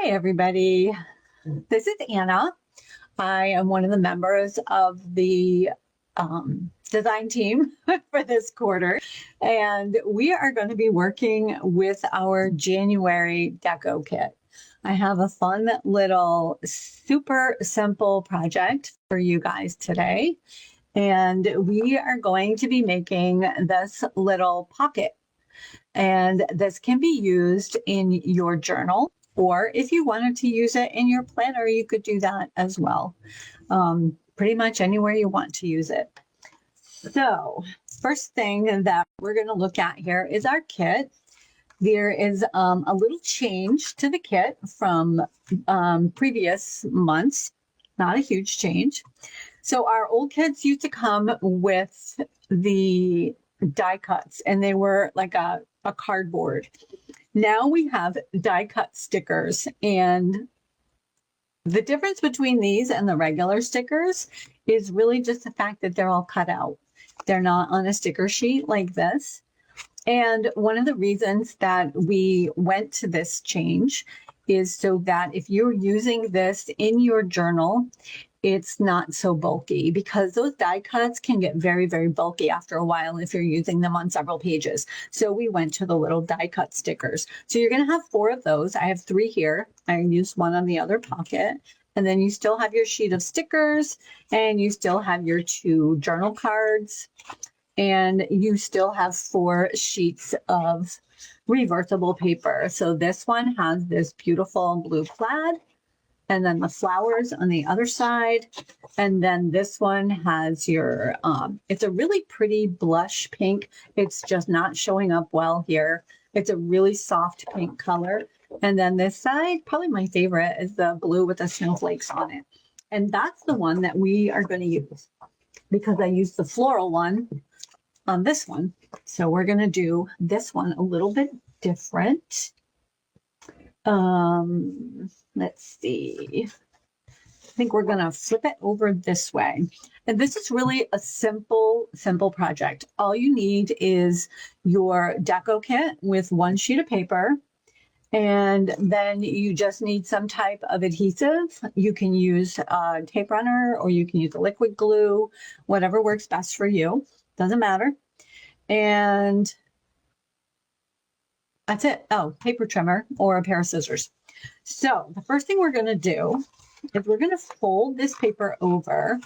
Hi, everybody. This is Anna. I am one of the members of the design team for this quarter, and we are going to be working with our January deco kit. I have a fun little super simple project for you guys today, and we are going to be making this little pocket. And this can be used in your journal, or if you wanted to use it in your planner, you could do that as well. Pretty much anywhere you want to use it. So first thing that we're going to look at here is our kit. There is a little change to the kit from previous months, not a huge change. So our old kits used to come with the die cuts, and they were like a cardboard. Now we have die cut stickers, and the difference between these and the regular stickers is really just the fact that they're all cut out. They're not on a sticker sheet like this. And one of the reasons that we went to this change is so that if you're using this in your journal, it's not so bulky, because those die cuts can get very, very bulky after a while if you're using them on several pages. So we went to the little die cut stickers. So you're going to have 4 of those. I have 3 here. I used one on the other pocket. And then you still have your sheet of stickers, and you still have your 2 journal cards, and you still have 4 sheets of reversible paper. So this one has this beautiful blue plaid, and then the flowers on the other side. And then this one has your, it's a really pretty blush pink. It's just not showing up well here. It's a really soft pink color. And then this side, probably my favorite, is the blue with the snowflakes on it. And that's the one that we are going to use, because I used the floral one on this one. So we're going to do this one a little bit different. Let's see. I think we're going to flip it over this way. And this is really a simple project. All you need is your deco kit with 1 sheet of paper. And then you just need some type of adhesive. You can use a tape runner, or you can use a liquid glue, whatever works best for you. Doesn't matter. And that's it. Oh, paper trimmer or a pair of scissors. So the first thing we're going to do is we're going to fold this paper over,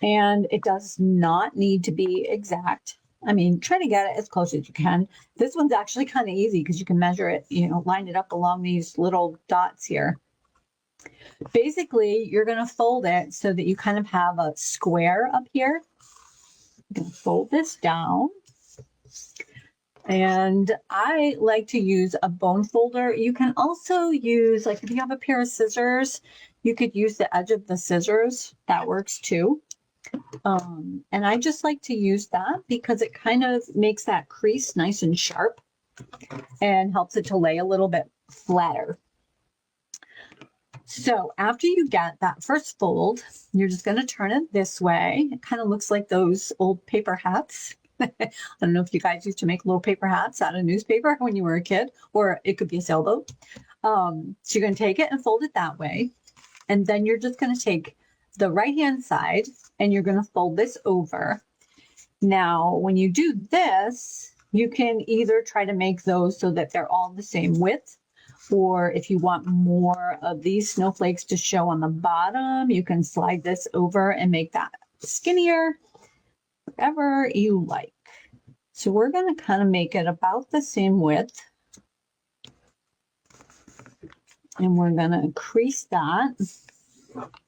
and it does not need to be exact. I mean, try to get it as close as you can. This one's actually kind of easy because you can measure it, line it up along these little dots here. Basically, you're going to fold it so that you kind of have a square up here. I'm going to fold this down. And I like to use a bone folder. You can also use, like if you have a pair of scissors, you could use the edge of the scissors. That works too. And I just like to use that because it kind of makes that crease nice and sharp and helps it to lay a little bit flatter. So after you get that first fold, you're just going to turn it this way. It kind of looks like those old paper hats. I don't know if you guys used to make little paper hats out of newspaper when you were a kid, or it could be a sailboat. So you're going to take it and fold it that way. And then you're just going to take the right-hand side and you're going to fold this over. Now, when you do this, you can either try to make those so that they're all the same width, or if you want more of these snowflakes to show on the bottom, you can slide this over and make that skinnier, whatever you like. So we're going to kind of make it about the same width. And we're going to crease that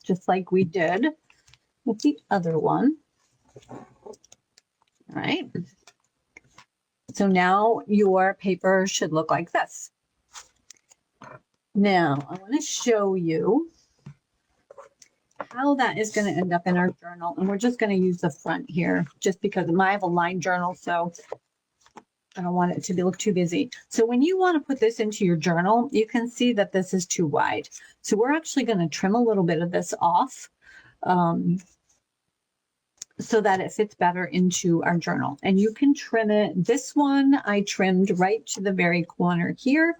just like we did with the other one. All right. So now your paper should look like this. Now I want to show you how that is going to end up in our journal. And we're just going to use the front here just because I have a lined journal, so I don't want it to look too busy. So when you want to put this into your journal, you can see that this is too wide. So we're actually going to trim a little bit of this off so that it fits better into our journal. And you can trim it. This one I trimmed right to the very corner here.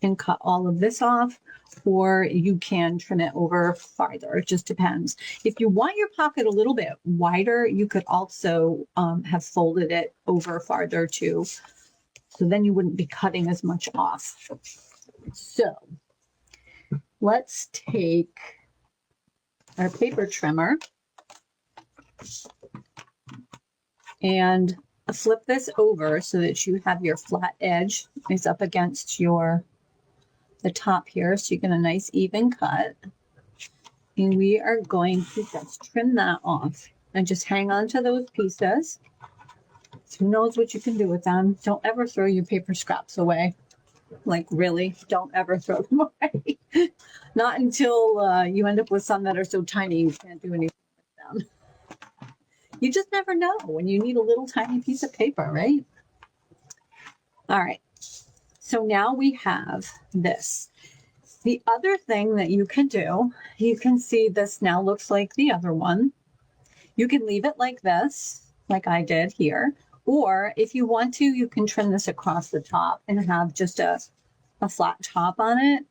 and cut all of this off, or you can trim it over farther. It just depends. If you want your pocket a little bit wider, you could also have folded it over farther too. So then you wouldn't be cutting as much off. So let's take our paper trimmer and flip this over so that you have your flat edge is up against the top here, so you get a nice even cut. And we are going to just trim that off and just hang on to those pieces. Who knows what you can do with them? Don't ever throw your paper scraps away. Like, really, don't ever throw them away. Not until you end up with some that are so tiny you can't do anything with them. You just never know when you need a little tiny piece of paper, right? All right. So now we have this. The other thing that you can do, you can see this now looks like the other one. You can leave it like this, like I did here. Or if you want to, you can trim this across the top and have just a flat top on it.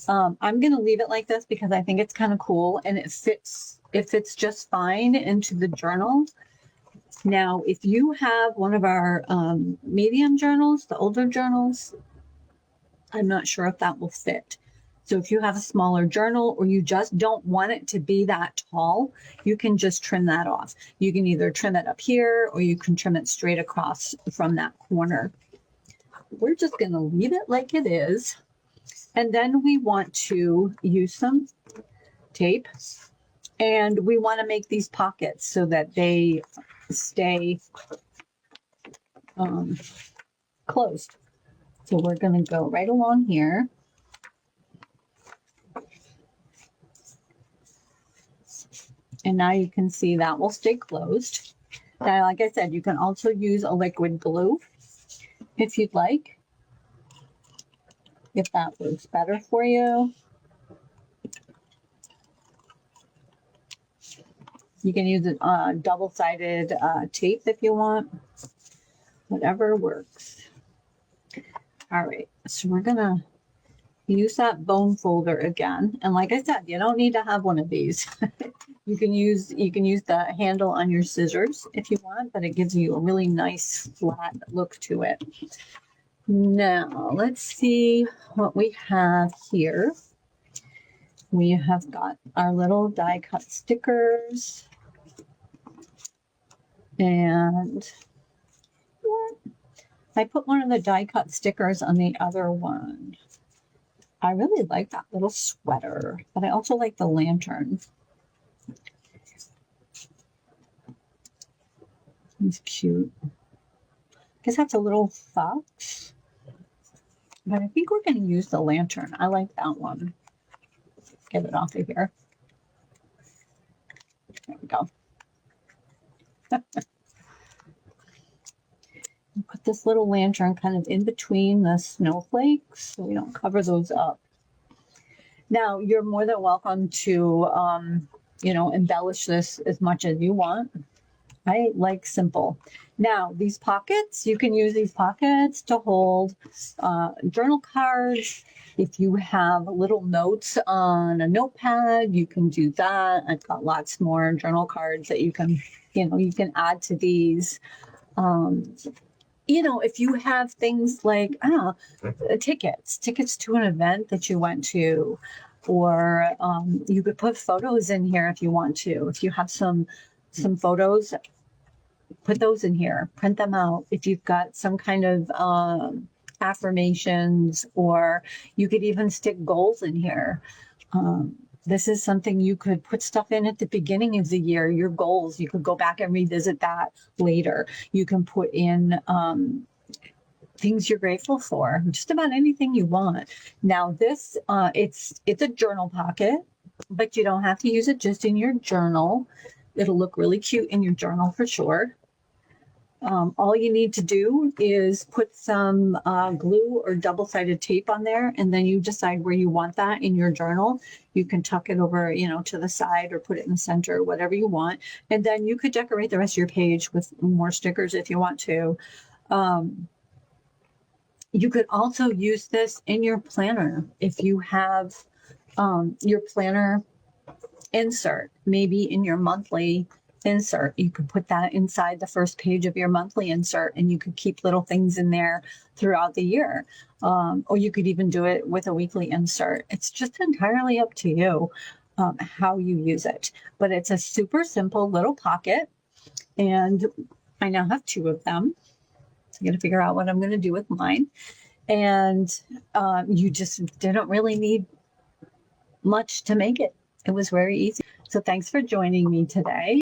I'm going to leave it like this because I think it's kind of cool and it fits just fine into the journal. Now, if you have one of our medium journals, the older journals, I'm not sure if that will fit. So if you have a smaller journal or you just don't want it to be that tall, you can just trim that off. You can either trim it up here or you can trim it straight across from that corner. We're just going to leave it like it is. And then we want to use some tape and we want to make these pockets so that they stay closed. So we're going to go right along here. And now you can see that will stay closed. Now, like I said, you can also use a liquid glue if you'd like, if that works better for you. You can use a double-sided tape if you want, whatever works. All right, so we're gonna use that bone folder again. And like I said, you don't need to have one of these. You can use the handle on your scissors if you want, but it gives you a really nice flat look to it. Now, let's see what we have here. We have got our little die cut stickers. And I put one of the die cut stickers on the other one. I really like that little sweater, but I also like the lantern. It's cute. I guess that's a little fox. But I think we're going to use the lantern. I like that one. Get it off of here. There we go. Put this little lantern kind of in between the snowflakes so we don't cover those up. Now, you're more than welcome to, embellish this as much as you want. I like simple. Now, these pockets, you can use these pockets to hold journal cards. If you have little notes on a notepad, you can do that. I've got lots more journal cards that you can add to these. If you have things like tickets to an event that you went to, or you could put photos in here if you want to. If you have some photos, put those in here, print them out. If you've got some kind of affirmations, or you could even stick goals in here. This is something you could put stuff in at the beginning of the year, your goals. You could go back and revisit that later. You can put in things you're grateful for, just about anything you want. Now this, it's a journal pocket, but you don't have to use it just in your journal. It'll look really cute in your journal for sure. All you need to do is put some glue or double-sided tape on there, and then you decide where you want that in your journal. You can tuck it over, to the side, or put it in the center, whatever you want. And then you could decorate the rest of your page with more stickers if you want to. You could also use this in your planner. If you have your planner insert, maybe in your monthly insert, you could put that inside the first page of your monthly insert, and you could keep little things in there throughout the year. Or you could even do it with a weekly insert. It's just entirely up to you how you use it. But it's a super simple little pocket, and I now have 2 of them. So I'm going to figure out what I'm going to do with mine. And you just didn't really need much to make it. It was very easy. So thanks for joining me today.